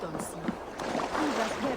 don't see. I'm just here.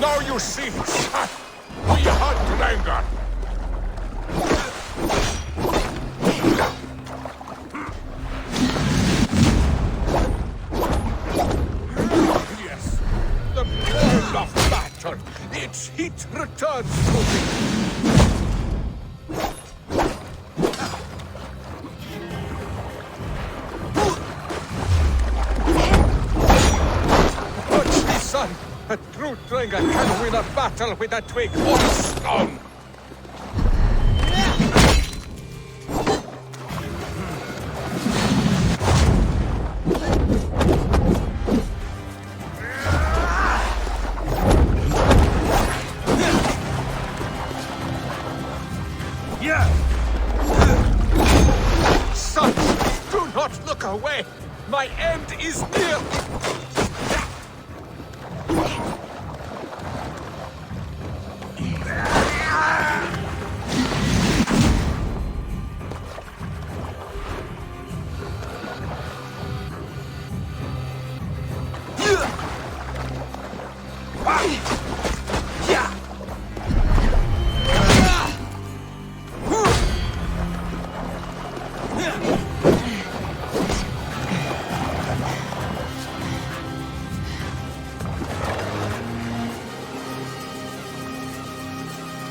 Now you see, son, we hunt Ranger. Yes, the burn of battle. Its heat returns to me. Watch me, son. A true Dranger can win a battle with a twig or a stone. Sons, do not look away. My end is near.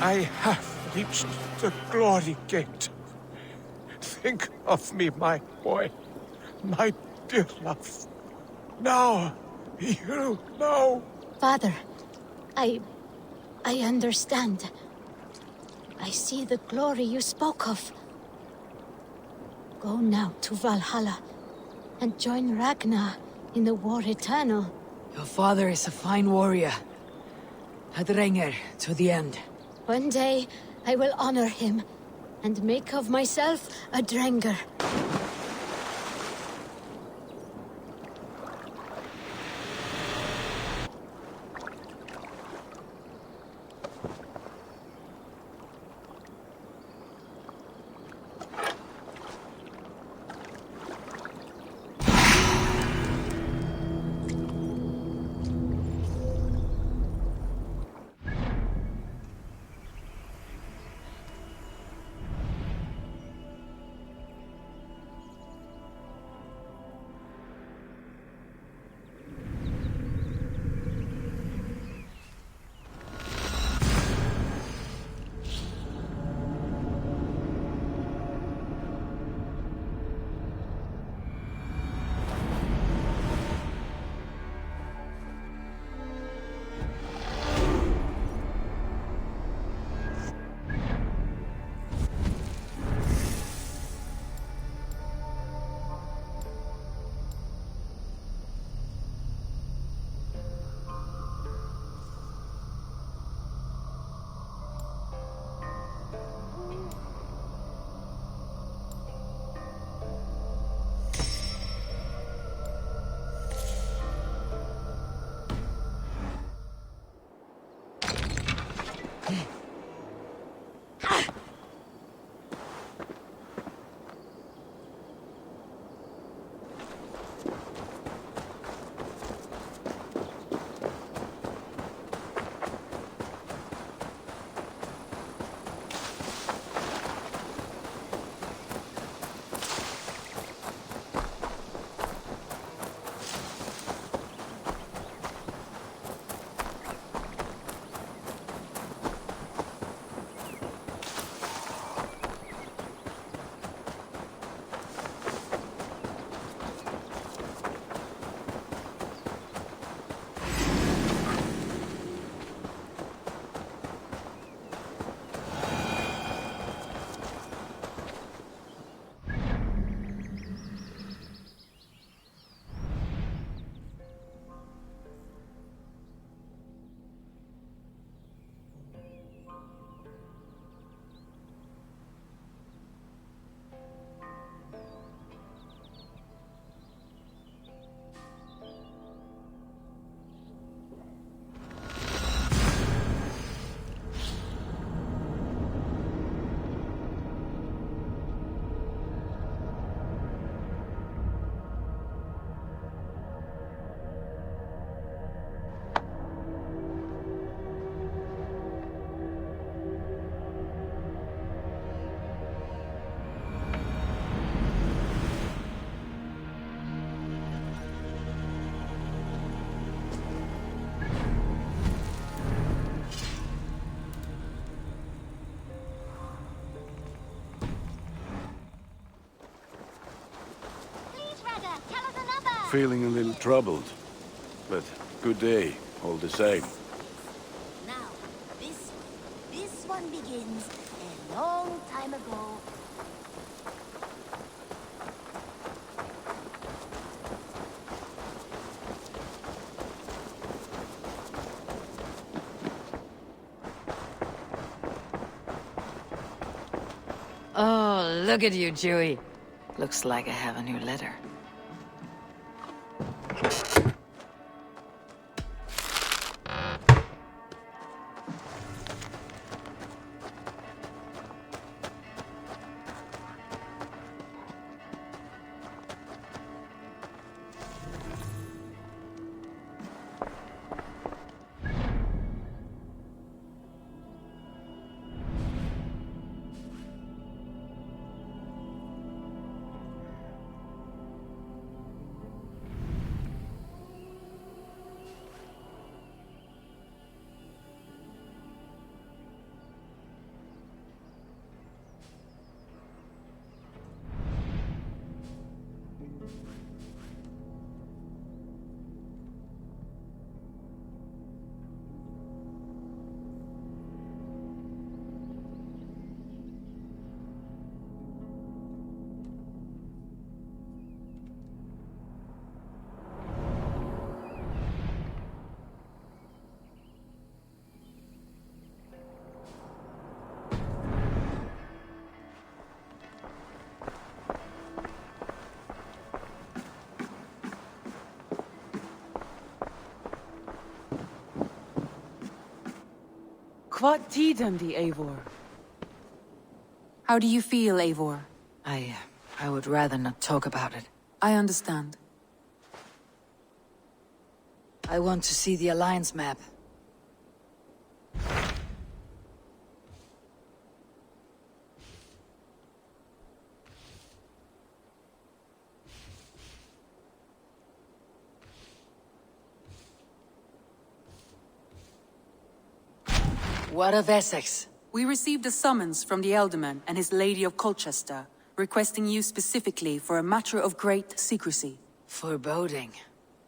I have reached the glory gate. Think of me, my boy, my dear love. Now, you know. Father, I understand. I see the glory you spoke of. Go now to Valhalla and join Ragnar in the war eternal. Your father is a fine warrior. A Dranger to the end. One day, I will honor him and make of myself a Dranger. Feeling a little troubled, but good day, all the same. Now, this one begins a long time ago. Oh, look at you, Dewey. Looks like I have a new letter. What did the Eivor? How do you feel, Eivor? I would rather not talk about it. I understand. I want to see the Alliance map. What of Essex? We received a summons from the Elderman and his Lady of Colchester, requesting you specifically for a matter of great secrecy. Foreboding.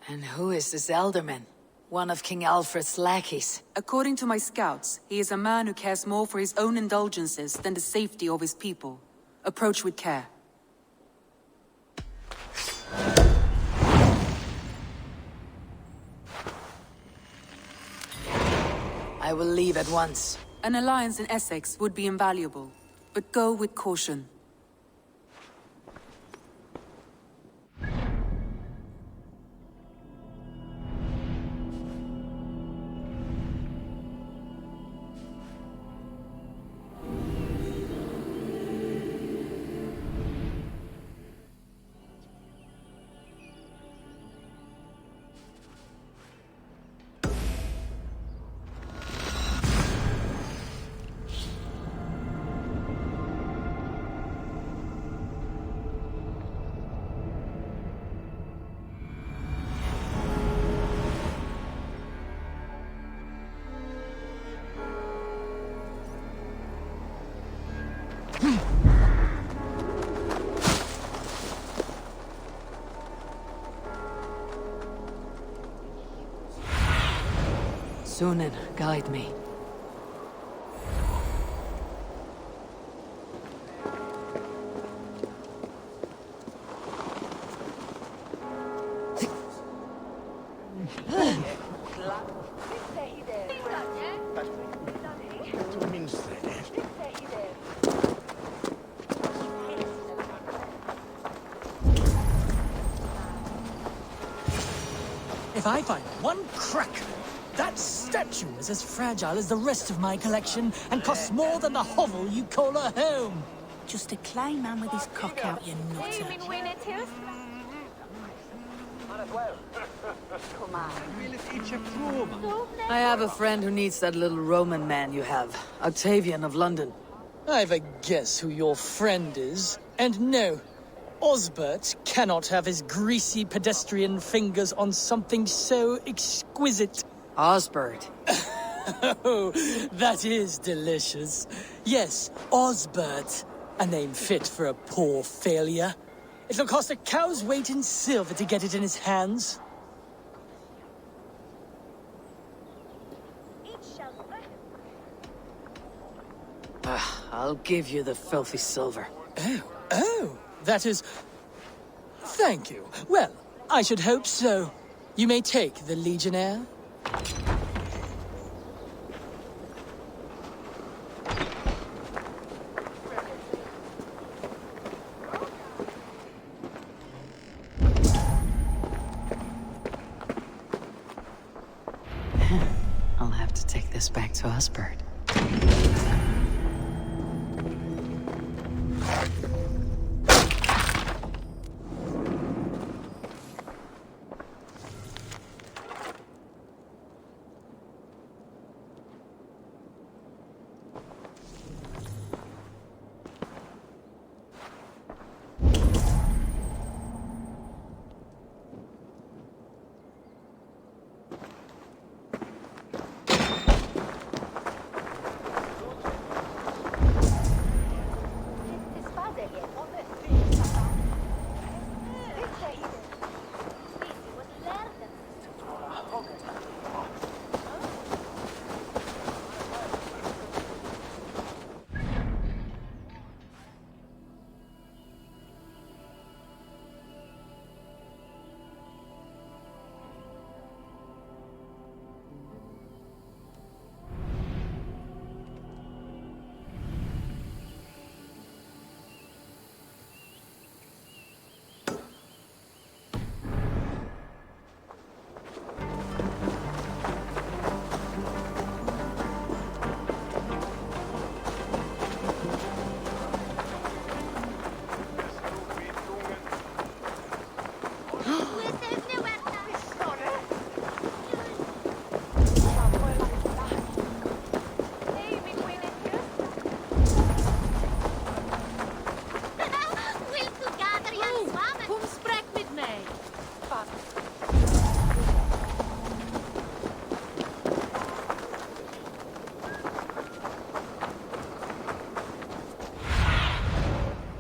And who is this Elderman? One of King Alfred's lackeys. According to my scouts, he is a man who cares more for his own indulgences than the safety of his people. Approach with care. I will leave at once. An alliance in Essex would be invaluable. but go with caution. Sunan, guide me. If I find one crack, that statue is as fragile as the rest of my collection and costs more than the hovel you call a home. Just a clay man with his cock out, you nutter. I have a friend who needs that little Roman man you have. Octavian of London. I've a guess who your friend is. And no, Osbert cannot have his greasy pedestrian fingers on something so exquisite. Osbert. Oh, that is delicious. Yes, Osbert. A name fit for a poor failure. It'll cost a cow's weight in silver to get it in his hands. I'll give you the filthy silver. Oh, that is... Thank you. Well, I should hope so. You may take the Legionnaire. I'll have to take this back to Osbert.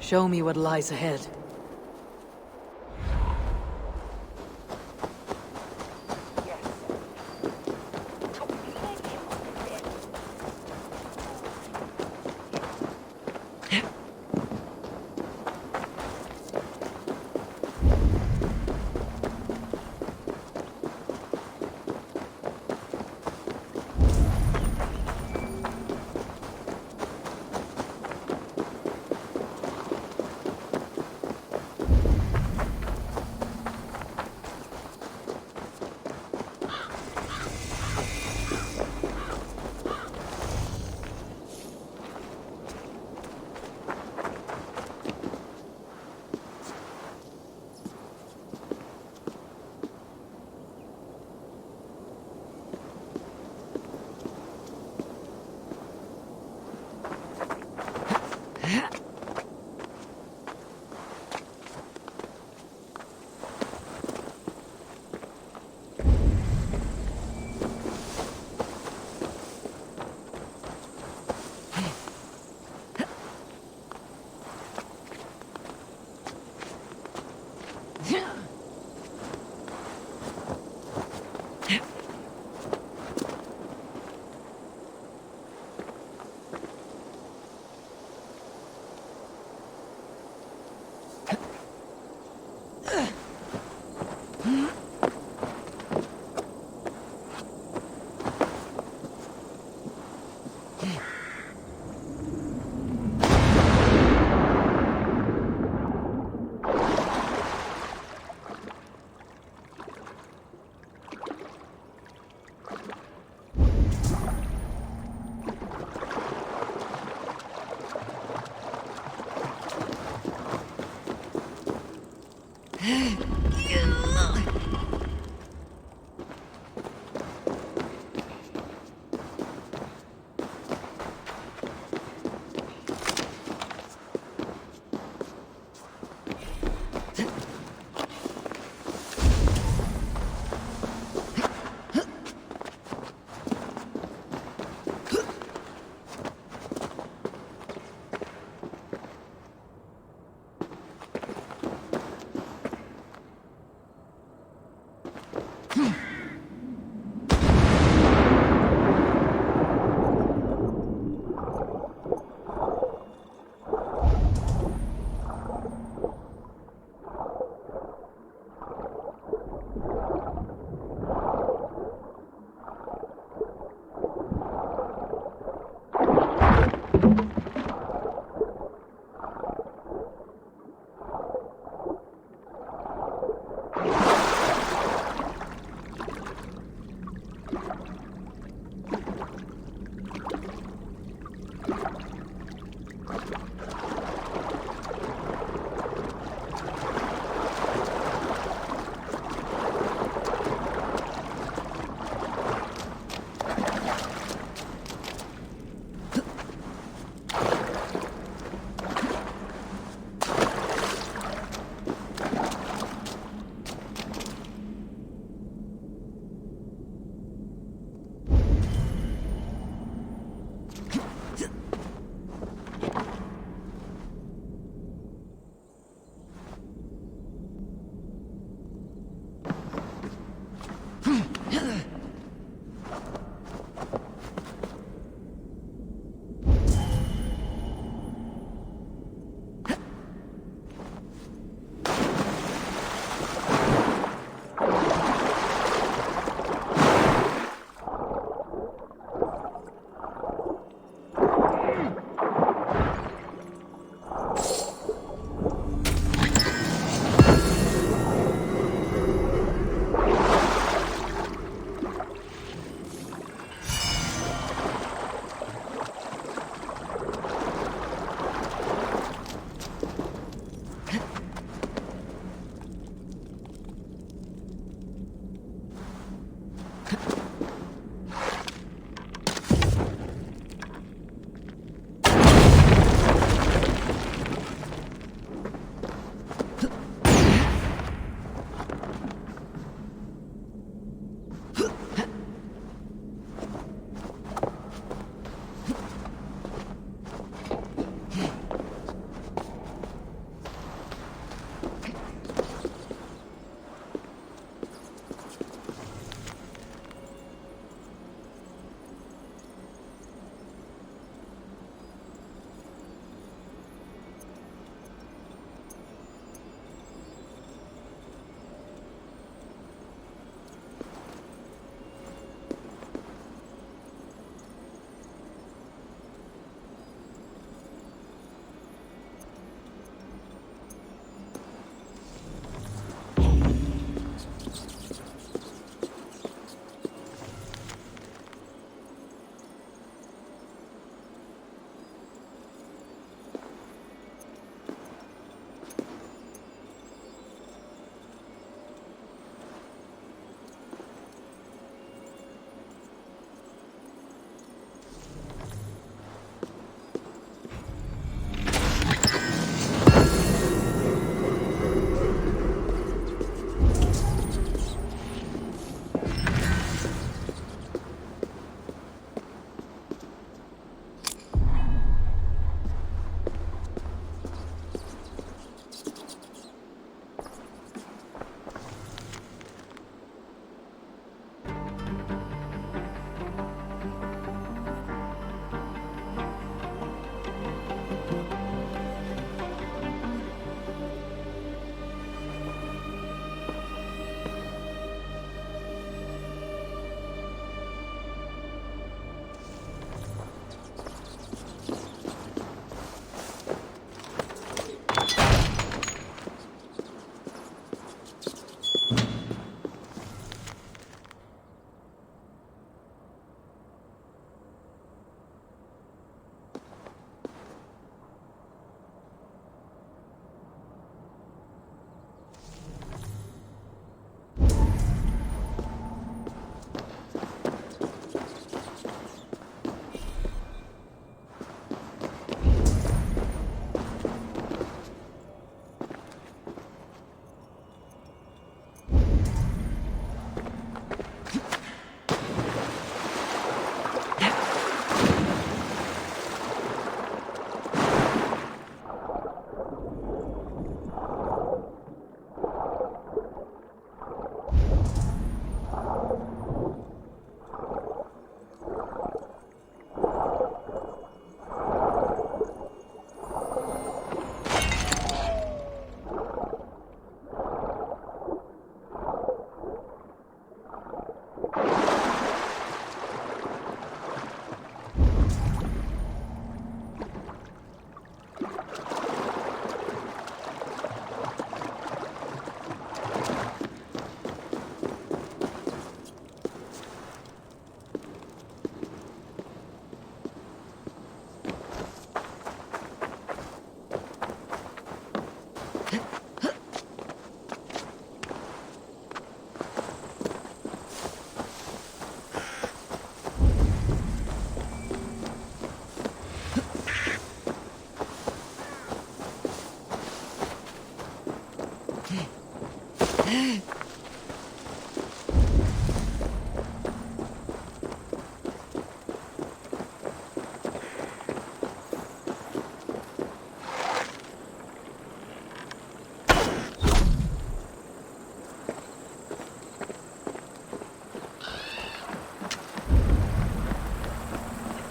Show me what lies ahead.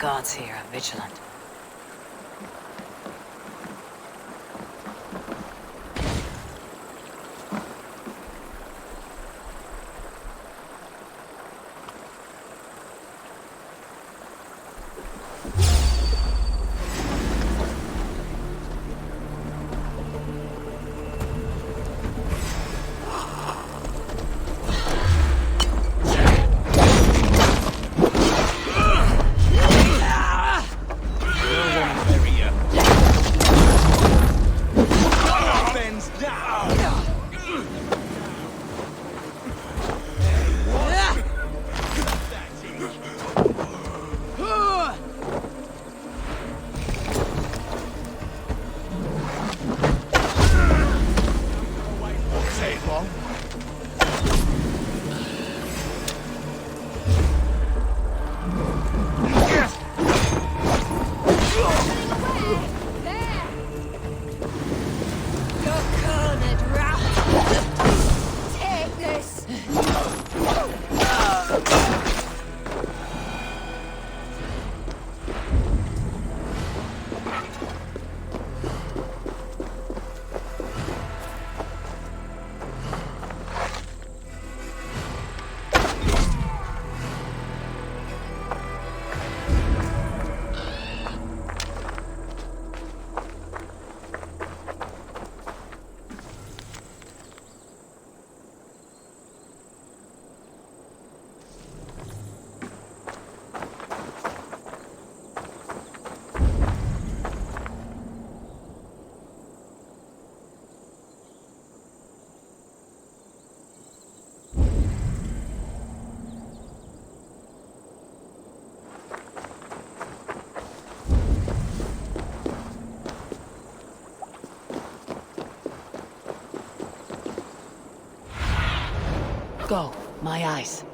The gods here are vigilant. Go, my eyes.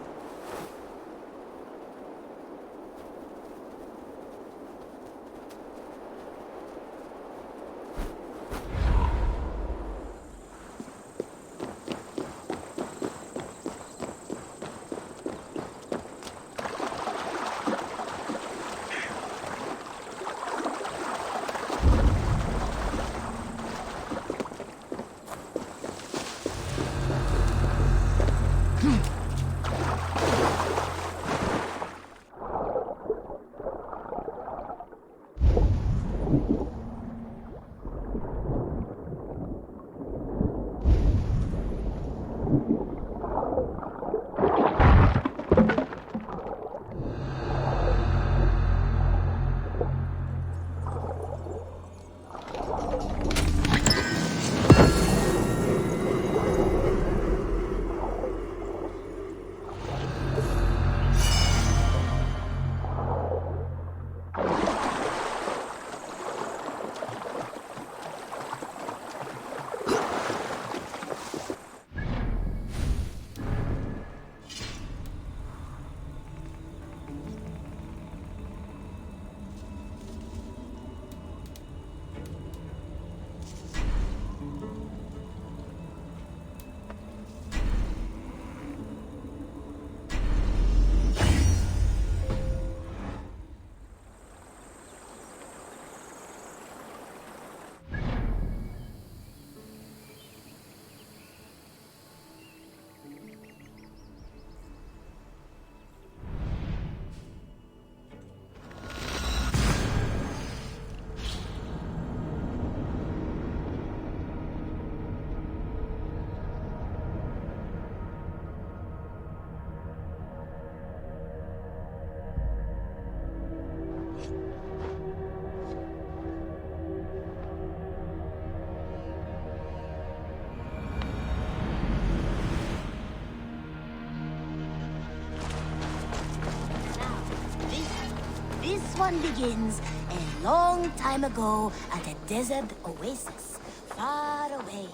fun begins a long time ago at a desert oasis, far away.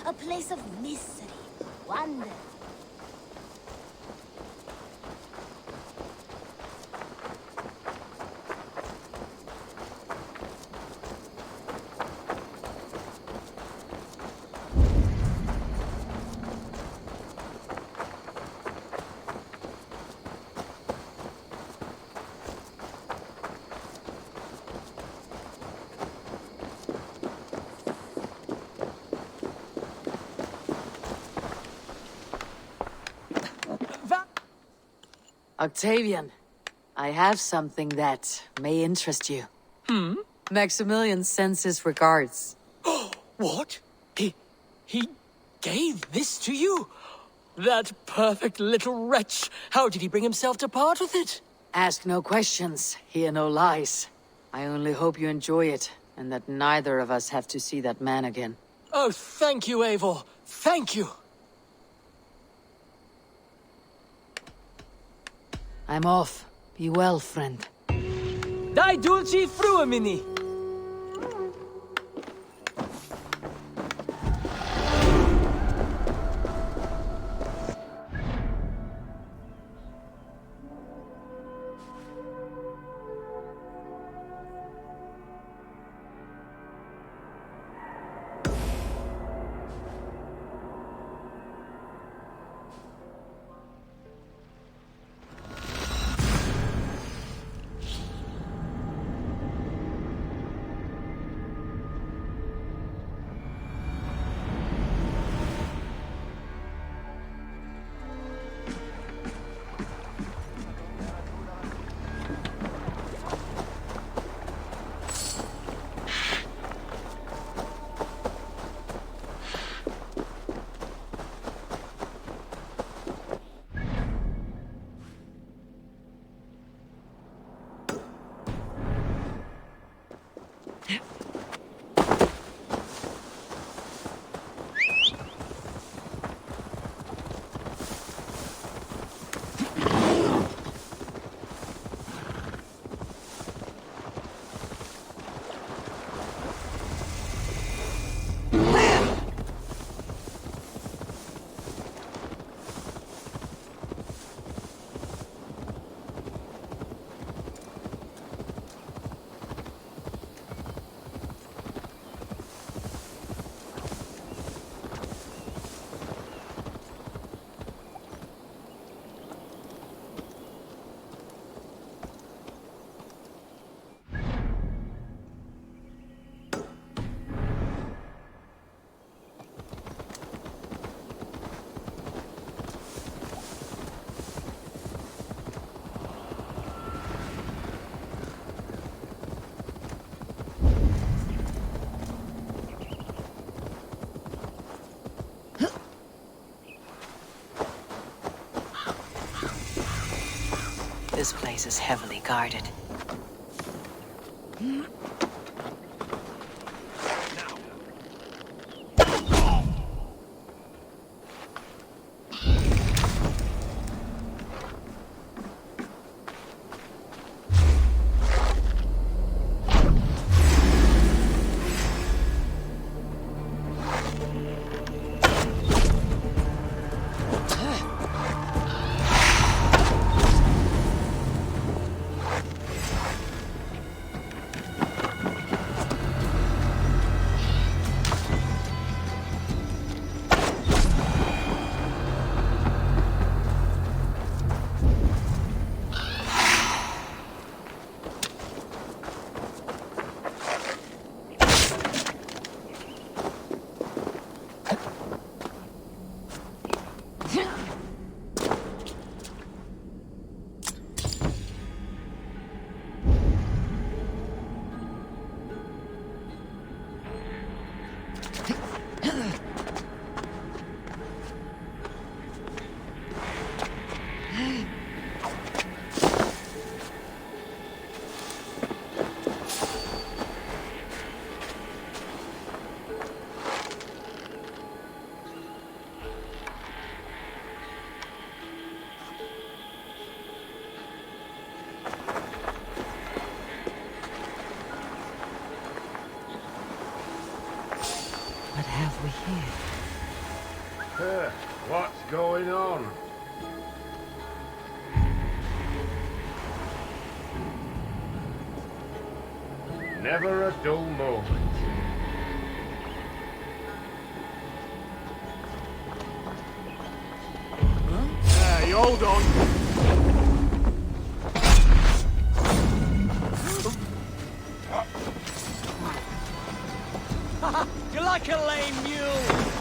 A place of mystery, wonder. Octavian, I have something that may interest you. Maximilian sends his regards. What? He gave this to you? That perfect little wretch. How did he bring himself to part with it? Ask no questions, hear no lies. I only hope you enjoy it, and that neither of us have to see that man again. Oh, thank you, Eivor. Thank you. I'm off. Be well, friend. Dai dulci fruemini. This place is heavily guarded. What have we here? What's going on? Never a dull moment. Hey, hold on. You're like a lame mule.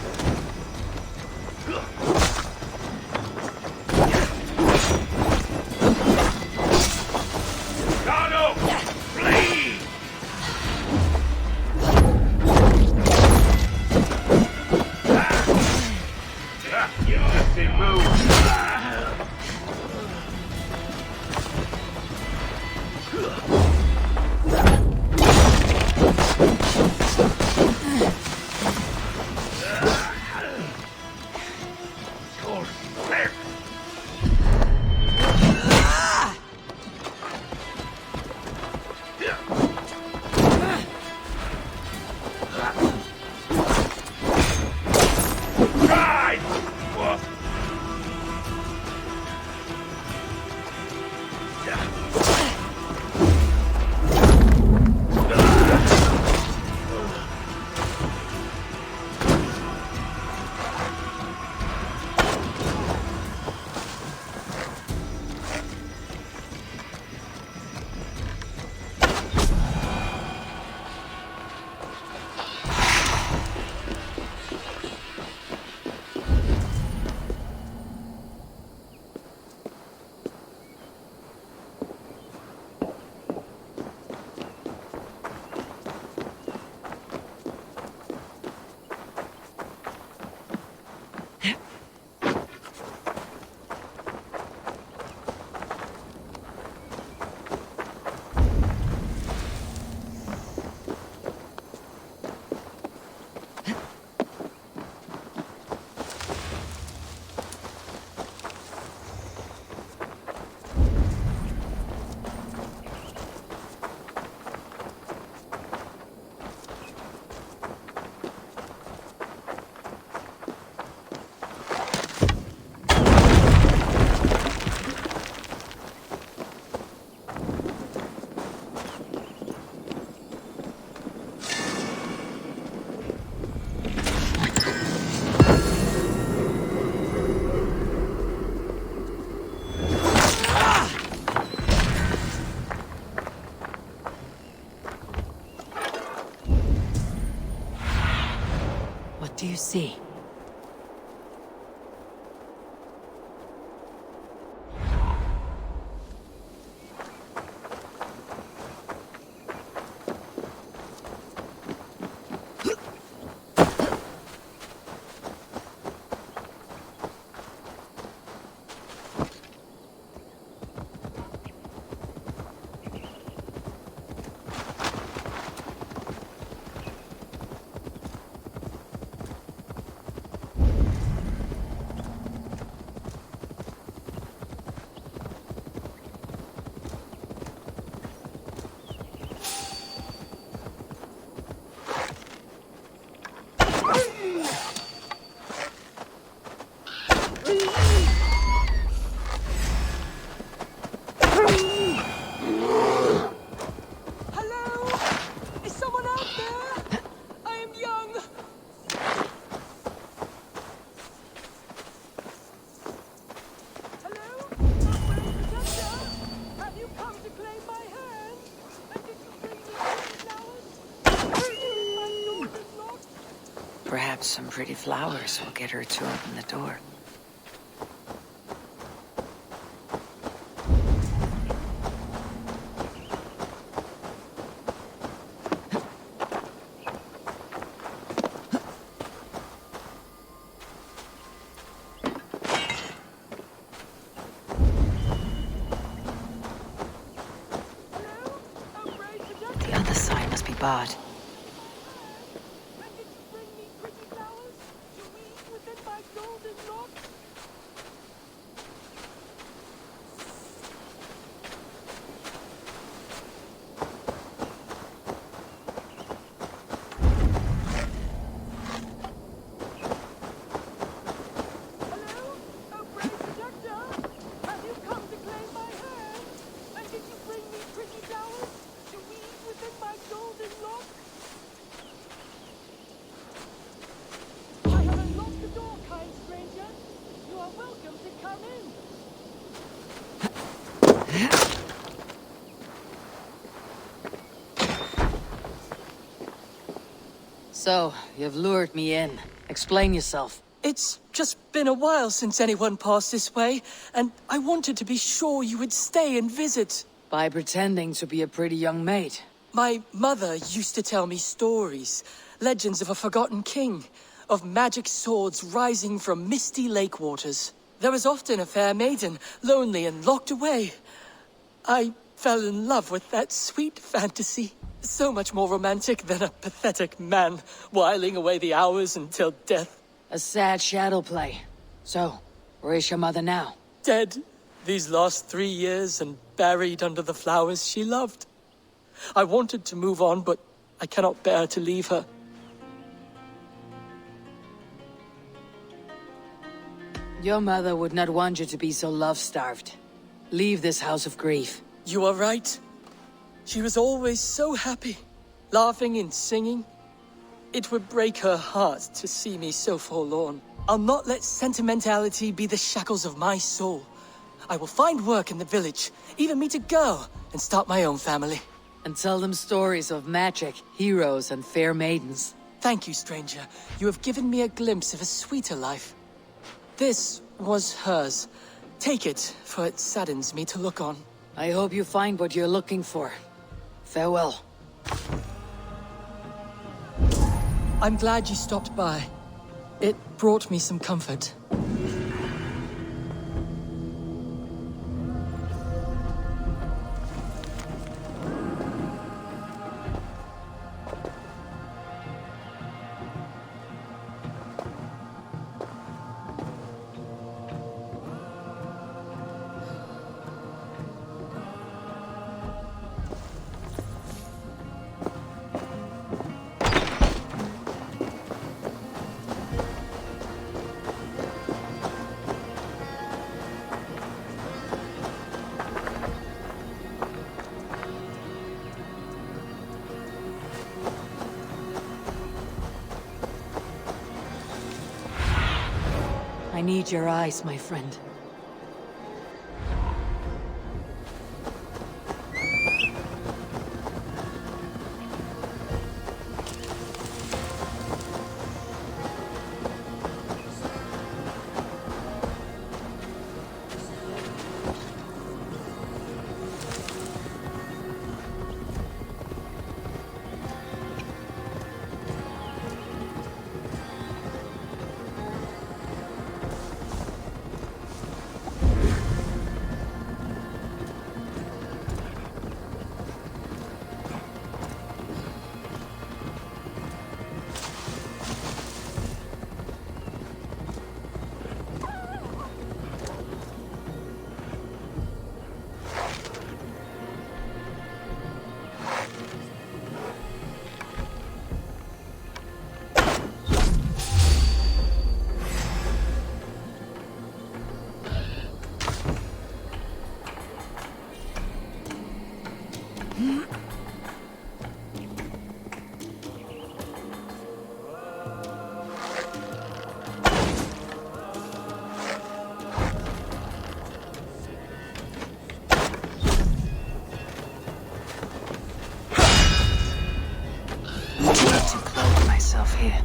What do you see? Perhaps some pretty flowers will get her to open the door. The other side must be barred. So, you've lured me in. Explain yourself. It's just been a while since anyone passed this way, and I wanted to be sure you would stay and visit. By pretending to be a pretty young maid. My mother used to tell me stories, legends of a forgotten king, of magic swords rising from misty lake waters. There was often a fair maiden, lonely and locked away. I fell in love with that sweet fantasy. So much more romantic than a pathetic man whiling away the hours until death. A sad shadow play. So, where is your mother now? Dead these last 3 years and buried under the flowers she loved. I wanted to move on, but I cannot bear to leave her. Your mother would not want you to be so love-starved. Leave this house of grief. You are right. She was always so happy, laughing and singing. It would break her heart to see me so forlorn. I'll not let sentimentality be the shackles of my soul. I will find work in the village, even meet a girl, and start my own family. And tell them stories of magic, heroes, and fair maidens. Thank you, stranger. You have given me a glimpse of a sweeter life. This was hers. Take it, for it saddens me to look on. I hope you find what you're looking for. Farewell. I'm glad you stopped by. It brought me some comfort. I need your eyes, my friend. Here.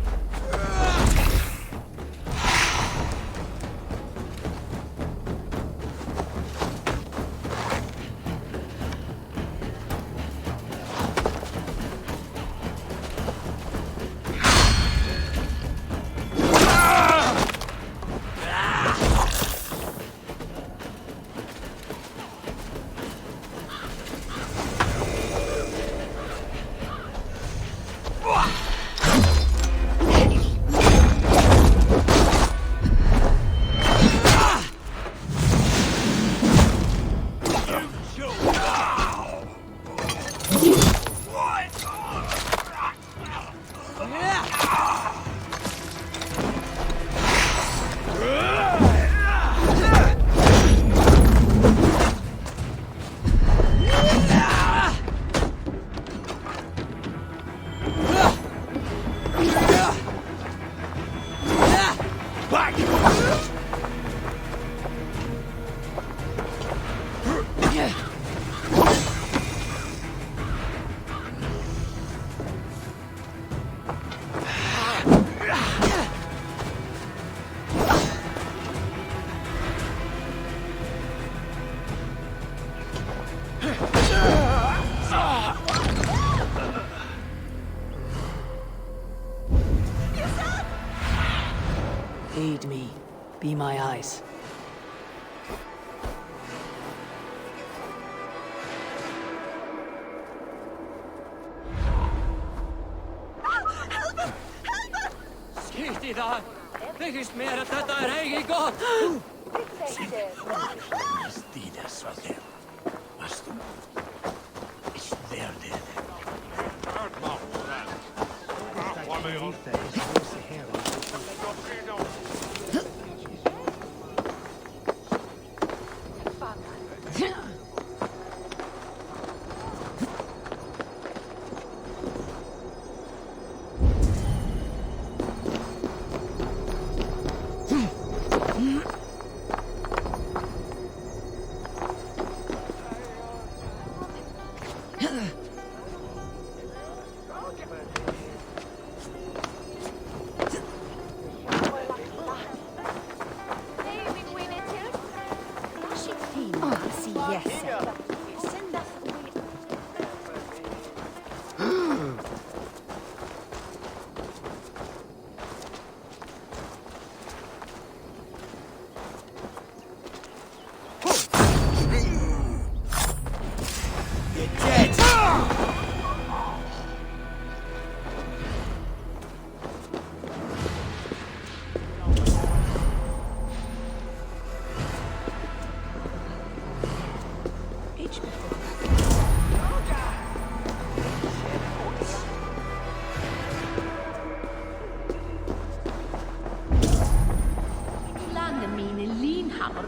Aid me. Be my eyes. Skiti daar! Tekist meer dat dat daar heen gaat! Stides var det. Varst du? Ist der det?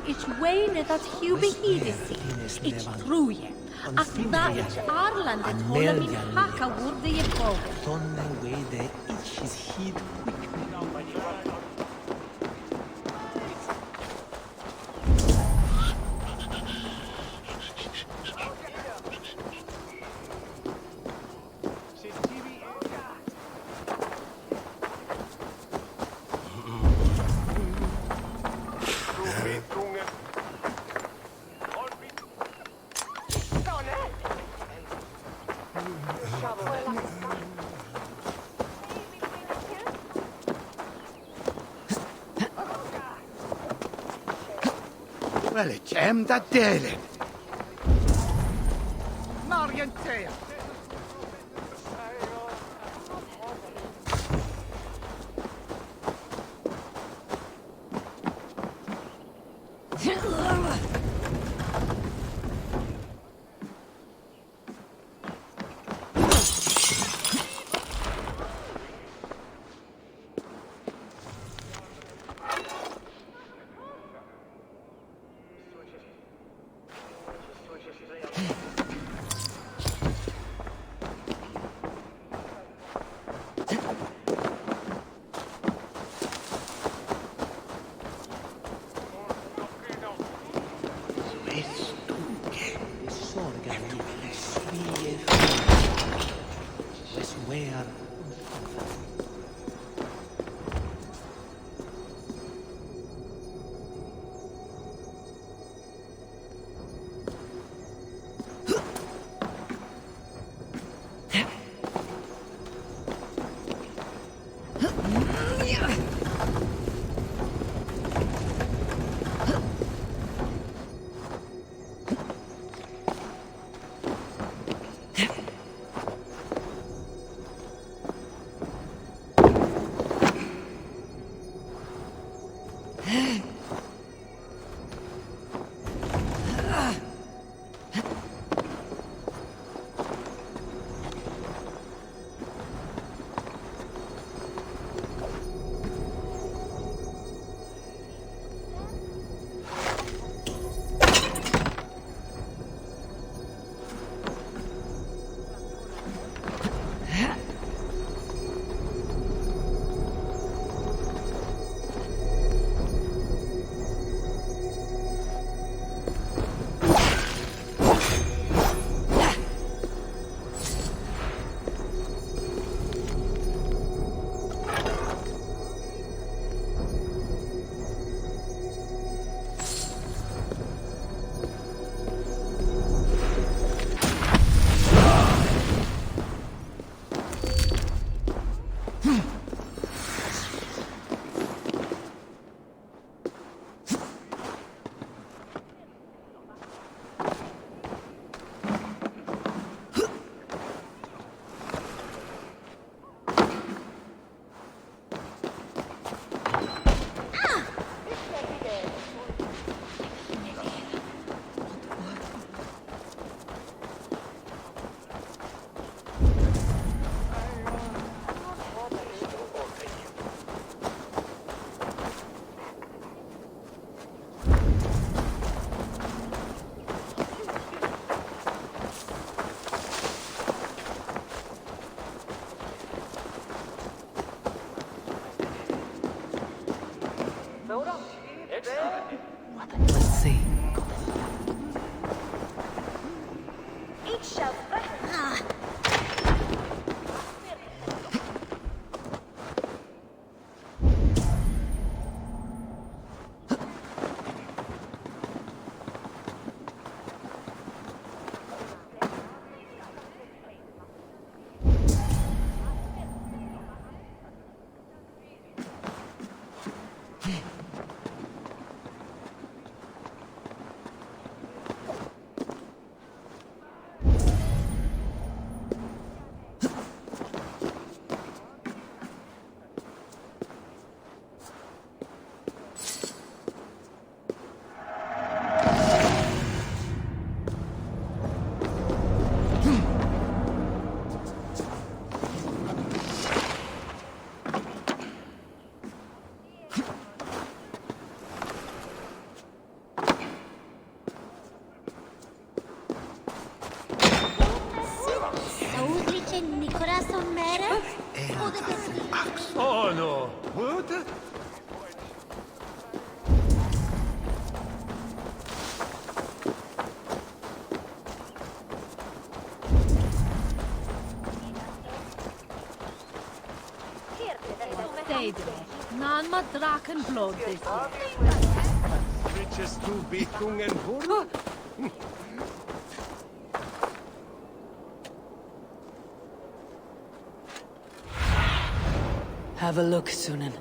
Ich weine dat Hubi hidesi. Ich truje. Ach da ich Arlandet hola min haka wurde je bogen. Donne wede ich is hid quick. Wel, jem da delyn. Marian Tea. Let's see. Oh no! What? Nan ma draken blod this. Riches to be tung and horn? Have a look, Sunan.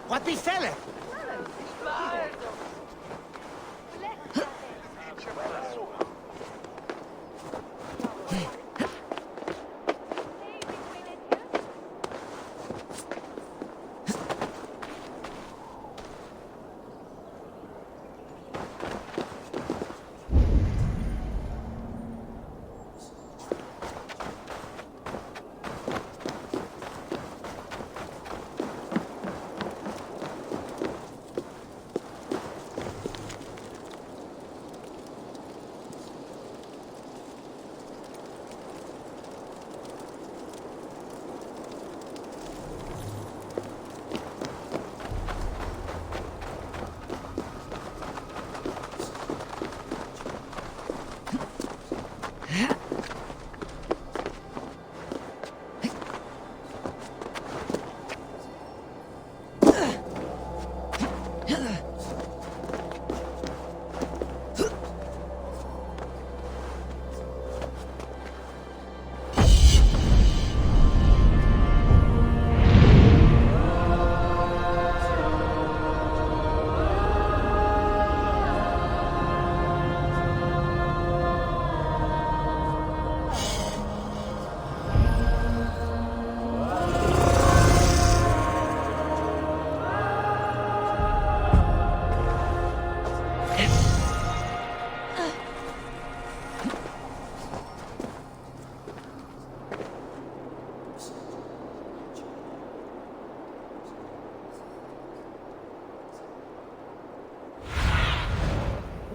What befell it?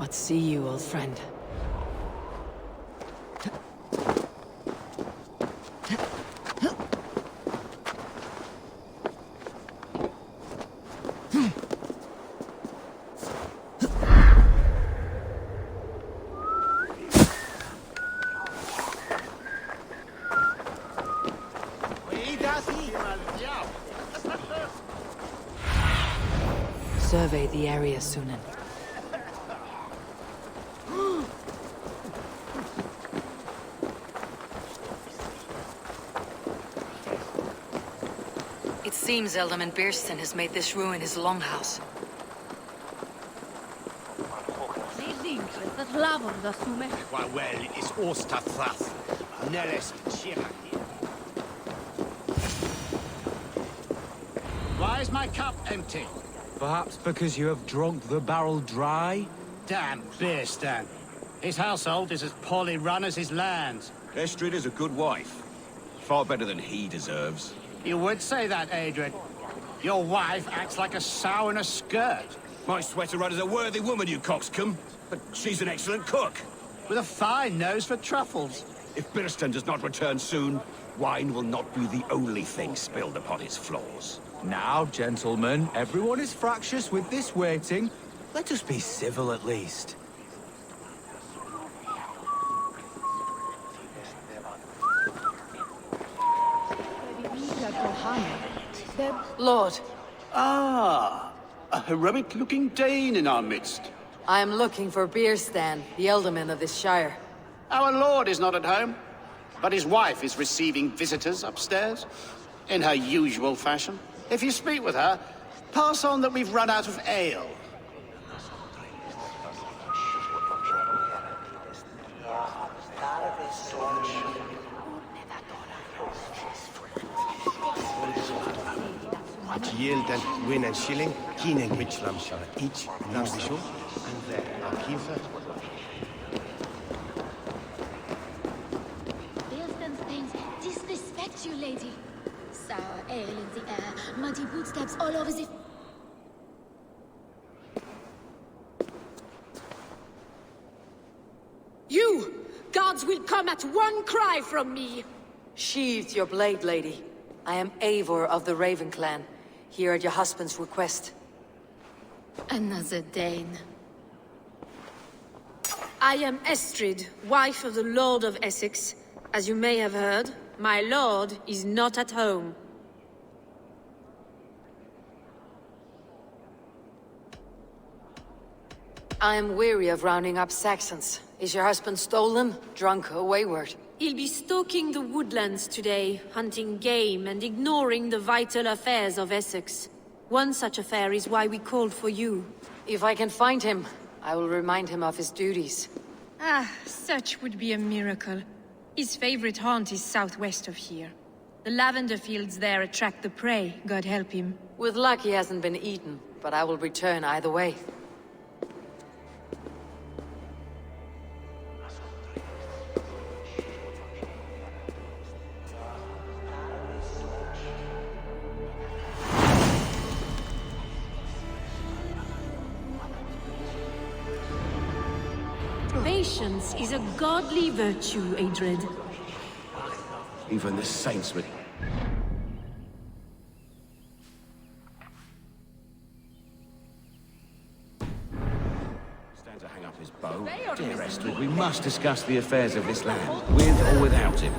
What see you, old friend? Survey the area, Sunan. It seems Alderman Bearston has made this ruin his longhouse. Well, it is Osterthras. Neles Chiraki. Why is my cup empty? Perhaps because you have drunk the barrel dry? Damn Bearston. His household is as poorly run as his lands. Estrid is a good wife. Far better than he deserves. You would say that, Adrian. Your wife acts like a sow in a skirt. My sweater run is a worthy woman, you coxcomb. But she's an excellent cook. With a fine nose for truffles. If Birston does not return soon, wine will not be the only thing spilled upon his floors. Now, gentlemen, everyone is fractious with this waiting. Let us be civil at least. Lord. Ah, a heroic-looking Dane in our midst. I am looking for Bierstan, the alderman of this shire. Our lord is not at home, but his wife is receiving visitors upstairs, in her usual fashion. If you speak with her, pass on that we've run out of ale. What yield and win and shilling, keen and Mitchlam shall each last show, and there I'll keep her. Bilston's things disrespect you, lady. Sour ale in the air, muddy bootsteps all over the... You! Gods will come at one cry from me! Sheathe your blade, lady. I am Eivor of the Raven clan, here at your husband's request. Another Dane. I am Estrid, wife of the Lord of Essex. As you may have heard, my lord is not at home. I am weary of rounding up Saxons. Is your husband stolen, drunk, or wayward? He'll be stalking the woodlands today, hunting game and ignoring the vital affairs of Essex. One such affair is why we called for you. If I can find him, I will remind him of his duties. Ah, such would be a miracle. His favorite haunt is southwest of here. The lavender fields there attract the prey, God help him. With luck he hasn't been eaten, but I will return either way. Patience is a godly virtue, Adred. Even the saints would... Stand to hang up his bow. Dear Estrid, we must discuss the affairs of this land, with or without him.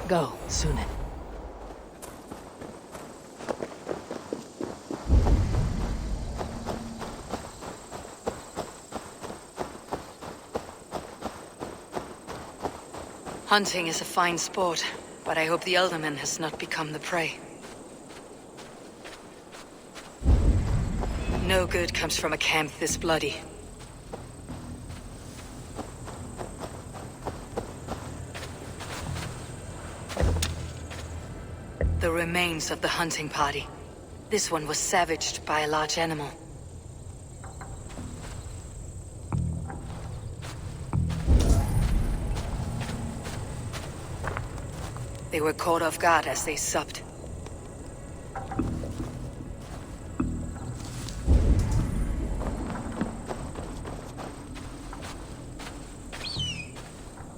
Go, Sunan. Hunting is a fine sport, but I hope the Elderman has not become the prey. No good comes from a camp this bloody. The remains of the hunting party. This one was savaged by a large animal. They were caught off guard as they supped.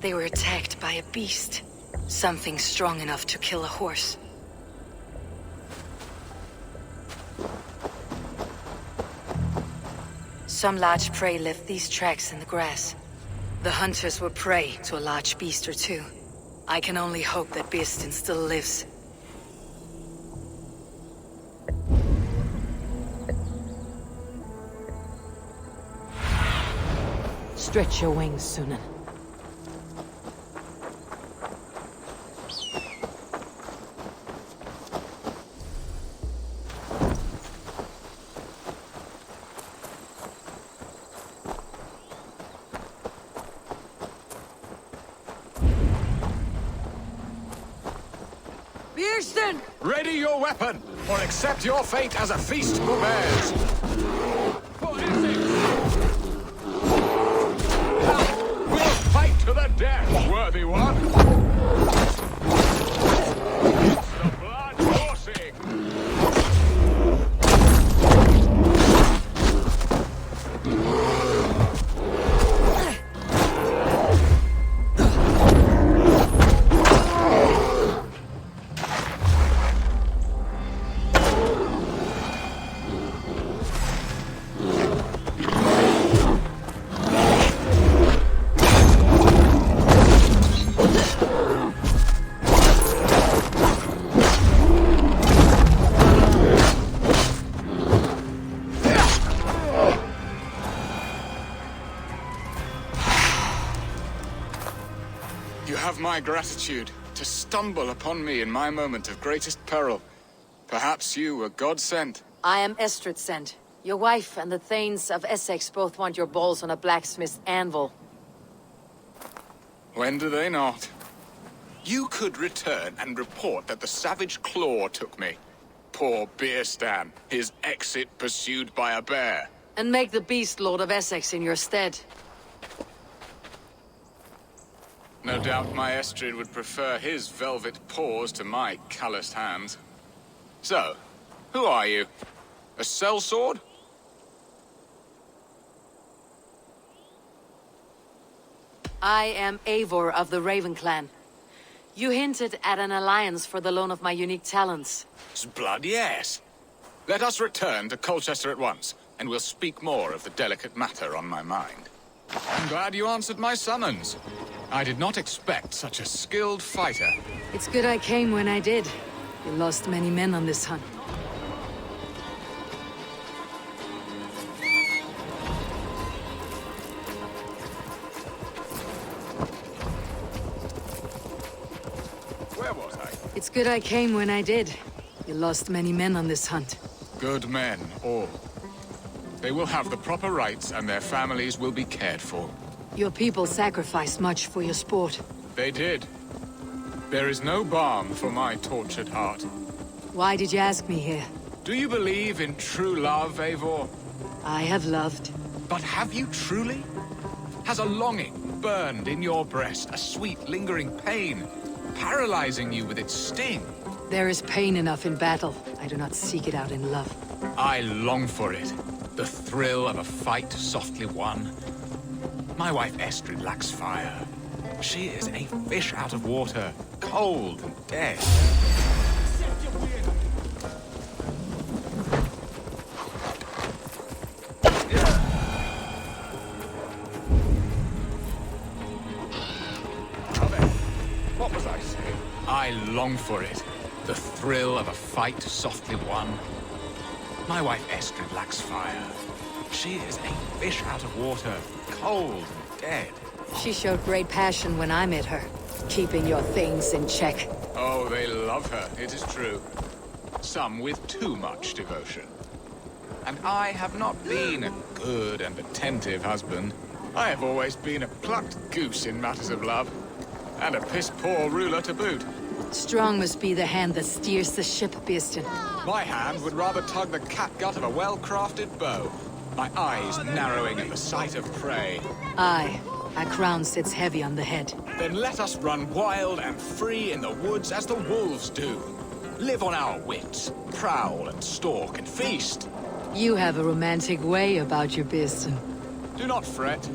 They were attacked by a beast. Something strong enough to kill a horse. Some large prey left these tracks in the grass. The hunters were prey to a large beast or two. I can only hope that Birsten still lives. Stretch your wings, Sunan. Birsten! Ready your weapon, or accept your fate as a feast for bears. For Essex! We'll fight to the death, worthy one! The blood coursing! My gratitude to stumble upon me in my moment of greatest peril. Perhaps you were God-sent. I am Estrid sent. Your wife and the Thanes of Essex both want your balls on a blacksmith's anvil. When do they not? You could return and report that the savage claw took me. Poor Birsten, his exit pursued by a bear. And make the beast Lord of Essex in your stead. No doubt my Estrid would prefer his velvet paws to my calloused hands. So, who are you? A sellsword? I am Eivor of the Raven Clan. You hinted at an alliance for the loan of my unique talents. Blood, yes. Let us return to Colchester at once, and we'll speak more of the delicate matter on my mind. I'm glad you answered my summons. I did not expect such a skilled fighter. It's good I came when I did. You lost many men on this hunt. Where was I? It's good I came when I did. You lost many men on this hunt. Good men, all. They will have the proper rights and their families will be cared for. Your people sacrificed much for your sport. They did. There is no balm for my tortured heart. Why did you ask me here? Do you believe in true love, Eivor? I have loved. But have you truly? Has a longing burned in your breast, a sweet, lingering pain, paralyzing you with its sting? There is pain enough in battle. I do not seek it out in love. I long for it. The thrill of a fight softly won. My wife Estrid lacks fire. She is a fish out of water, cold and dead. What was I saying? I long for it. The thrill of a fight softly won. My wife Estrid lacks fire. She is a fish out of water, cold and dead. She showed great passion when I met her, keeping your things in check. Oh, they love her, it is true. Some with too much devotion. And I have not been a good and attentive husband. I have always been a plucked goose in matters of love. And a piss-poor ruler to boot. Strong must be the hand that steers the ship, Beeston. My hand would rather tug the catgut of a well-crafted bow. My eyes narrowing at the sight of prey. Aye, a crown sits heavy on the head. Then let us run wild and free in the woods as the wolves do. Live on our wits, prowl and stalk and feast. You have a romantic way about you, Beeston. Do not fret.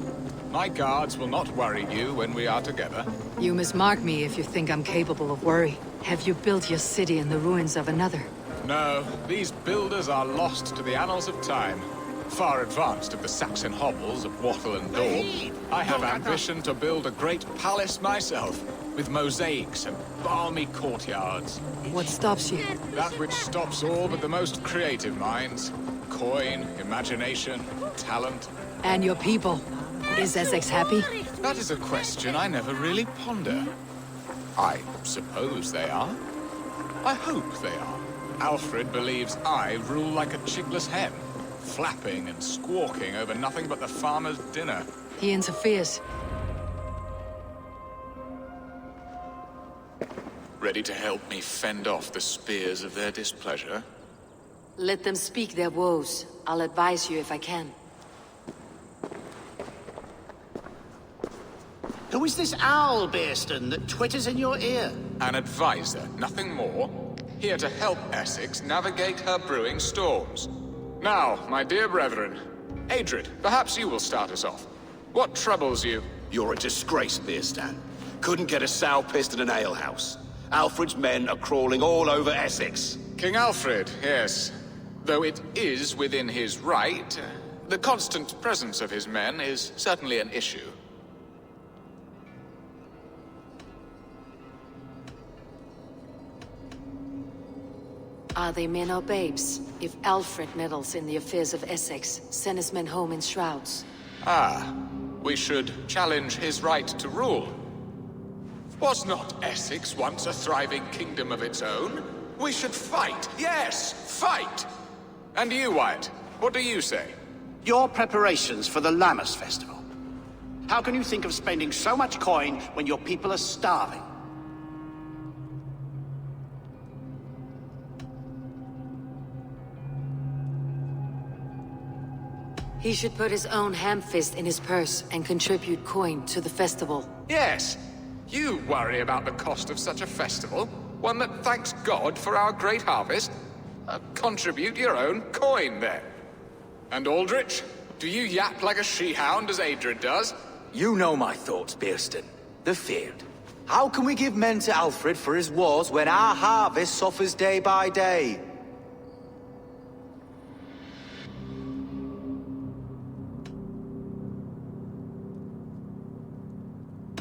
My guards will not worry you when we are together. You must mark me if you think I'm capable of worry. Have you built your city in the ruins of another? No, these builders are lost to the annals of time. Far advanced of the Saxon hovels of wattle and daub. I have ambition to build a great palace myself, with mosaics and balmy courtyards. What stops you? That which stops all but the most creative minds. Coin, imagination, talent. And your people. Is Essex happy? That is a question I never really ponder. I suppose they are. I hope they are. Alfred believes I rule like a chigless hen, flapping and squawking over nothing but the farmer's dinner. He interferes. Ready to help me fend off the spears of their displeasure? Let them speak their woes. I'll advise you if I can. Who is this owl, Beeston, that twitters in your ear? An advisor, nothing more. Here to help Essex navigate her brewing storms. Now, my dear brethren, Adrid, perhaps you will start us off. What troubles you? You're a disgrace, Beerstan. Couldn't get a sow pissed in an alehouse. Alfred's men are crawling all over Essex. King Alfred, yes. Though it is within his right, the constant presence of his men is certainly an issue. Are they men or babes? If Alfred meddles in the affairs of Essex, send his men home in shrouds. Ah, we should challenge his right to rule. Was not Essex once a thriving kingdom of its own? We should fight, yes, fight! And you, Wyatt, what do you say? Your preparations for the Lammas festival. How can you think of spending so much coin when your people are starving? He should put his own ham-fist in his purse and contribute coin to the festival. Yes, you worry about the cost of such a festival, one that thanks God for our great harvest. Contribute your own coin, then. And Aldrich, do you yap like a she-hound as Adrid does? You know my thoughts, Beerston. The feared. How can we give men to Alfred for his wars when our harvest suffers day by day?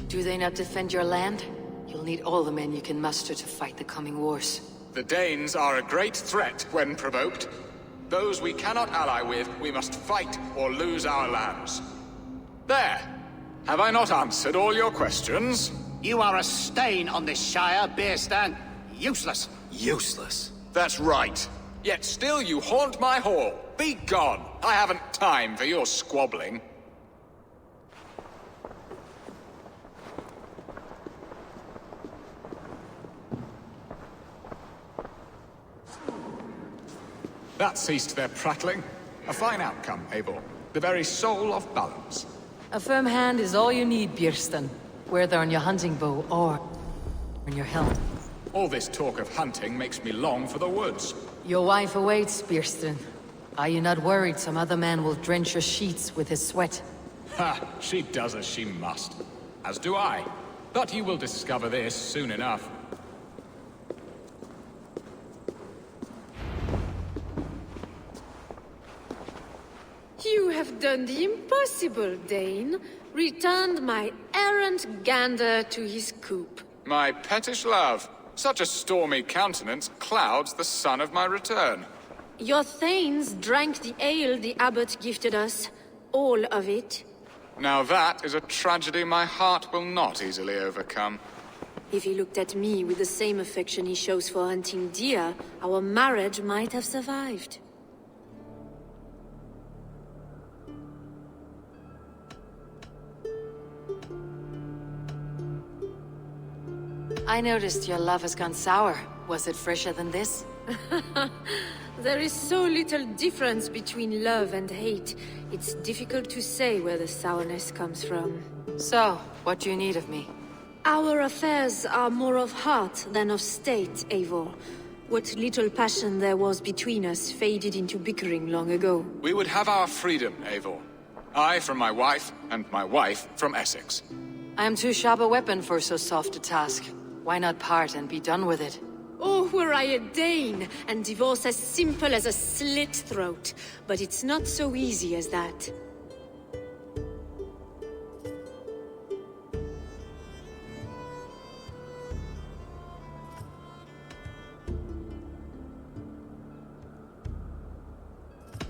Do they not defend your land? You'll need all the men you can muster to fight the coming wars. The Danes are a great threat when provoked. Those we cannot ally with, we must fight or lose our lands. There! Have I not answered all your questions? You are a stain on this Shire, Beerstan. Useless. Useless? That's right. Yet still you haunt my hall. Be gone! I haven't time for your squabbling. That ceased their prattling. A fine outcome, Eivor. The very soul of balance. A firm hand is all you need, Beerston. Whether on your hunting bow or on your helm. All this talk of hunting makes me long for the woods. Your wife awaits, Beerston. Are you not worried some other man will drench your sheets with his sweat? Ha! She does as she must. As do I. But you will discover this soon enough. You have done the impossible, Dane. Returned my errant gander to his coop. My pettish love. Such a stormy countenance clouds the sun of my return. Your thanes drank the ale the abbot gifted us. All of it. Now that is a tragedy my heart will not easily overcome. If he looked at me with the same affection he shows for hunting deer, our marriage might have survived. I noticed your love has gone sour. Was it fresher than this? There is so little difference between love and hate. It's difficult to say where the sourness comes from. So, what do you need of me? Our affairs are more of heart than of state, Eivor. What little passion there was between us faded into bickering long ago. We would have our freedom, Eivor. I from my wife, and my wife from Essex. I am too sharp a weapon for so soft a task. Why not part and be done with it? Oh, were I a Dane, and divorce as simple as a slit throat. But it's not so easy as that.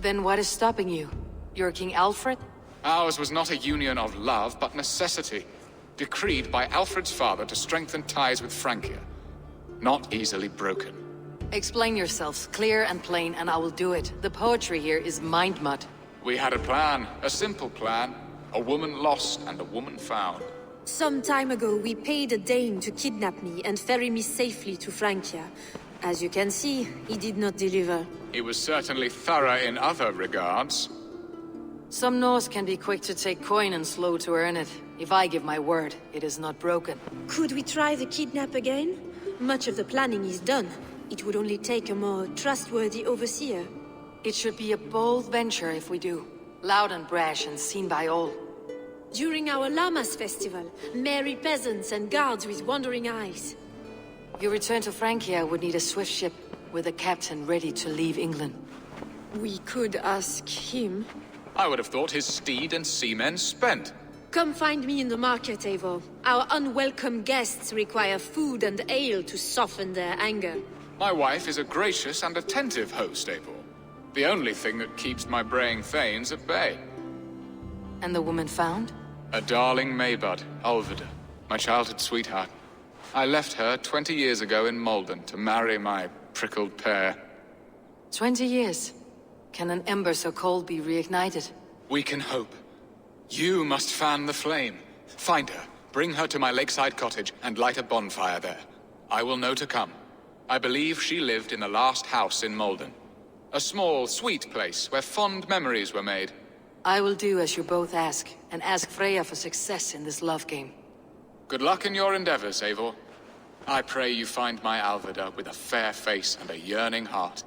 Then what is stopping you? You're King Alfred? Ours was not a union of love, but necessity. Decreed by Alfred's father to strengthen ties with Francia. Not easily broken. Explain yourselves clear and plain, and I will do it. The poetry here is mind mud. We had a plan, a simple plan. A woman lost and a woman found. Some time ago, we paid a Dane to kidnap me and ferry me safely to Francia. As you can see, he did not deliver. He was certainly thorough in other regards. Some Norse can be quick to take coin and slow to earn it. If I give my word, it is not broken. Could we try the kidnap again? Much of the planning is done. It would only take a more trustworthy overseer. It should be a bold venture if we do. Loud and brash and seen by all. During our Llamas festival, merry peasants and guards with wandering eyes. Your return to Francia would need a swift ship, with a captain ready to leave England. We could ask him. I would have thought his steed and seamen spent. Come find me in the market, Eivor. Our unwelcome guests require food and ale to soften their anger. My wife is a gracious and attentive host, Eivor. The only thing that keeps my braying thanes at bay. And the woman found? A darling Maybud, Alvida, my childhood sweetheart. I left her 20 years ago in Malden to marry my prickled pear. 20 years? Can an ember so cold be reignited? We can hope. You must fan the flame. Find her, bring her to my lakeside cottage, and light a bonfire there. I will know to come. I believe she lived in the last house in Malden. A small, sweet place where fond memories were made. I will do as you both ask, and ask Freya for success in this love game. Good luck in your endeavors, Eivor. I pray you find my Alvida with a fair face and a yearning heart.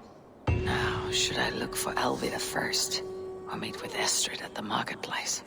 Now, should I look for Alvida first, or meet with Estrid at the marketplace?